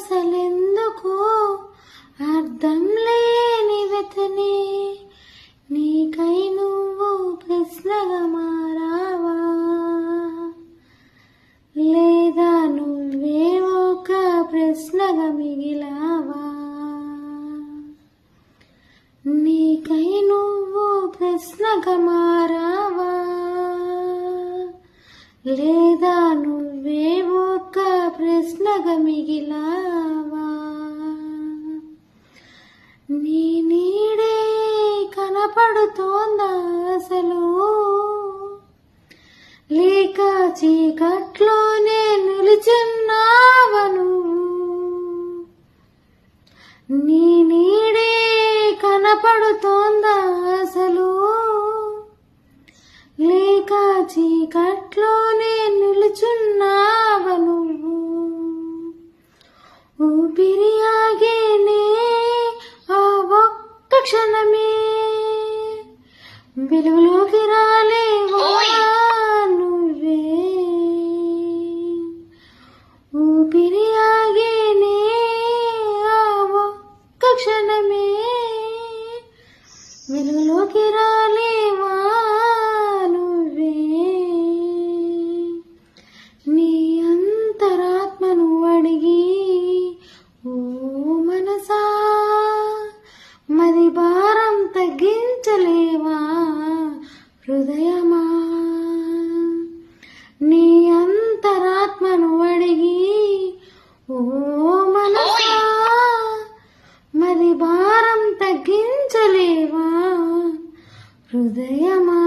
అసలెందుకో అర్థం లేని వెతనే నీకై నువ్వు ప్రశ్నగా మారావా, లేదా నువ్వే ఒక ప్రశ్నగా మిగిలావా? నీకై నువ్వు ప్రశ్నగా మారావా, లేదా నువ్వే ఒక ప్రశ్నగా మిగిలావా? నీ నీడే కనపడుతోందా అసలు, లేక చీకట్లోనే నిలుచున్నావా నువ్వు? నీ నీడే కనపడుతోందా అసలు, లేక చీకట్లోనే నిలుచున్నావా నువ్వు? ఊపిరి ఆగేనే ఆ ఒక్క క్షణమే, వెలుగులోకి రాలేవా నువ్వే? ఊపిరి ఆగేనే ఆ ఒక్క క్షణమే, వెలుగులోకి రాలేవా నువ్వే? నీ అంతరాత్మను అడిగి ఓ మనసా, మరి భారం తగ్గించలేవా హృదయమా? నీ అంతరాత్మను అడిగి ఓ మనసా, మరి భారం తగ్గించలేవా హృదయమా?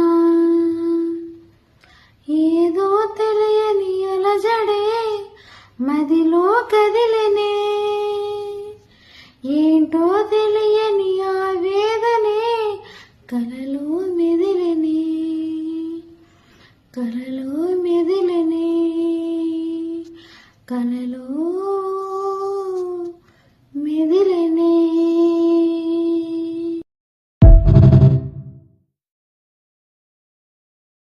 ఏదో తెలియని అలజడే మదిలో కదిలనే, ఏంటో తెలియని ఆ వేదనే కలలో మెదిలనే, కలలో మెదిలనే, కలలో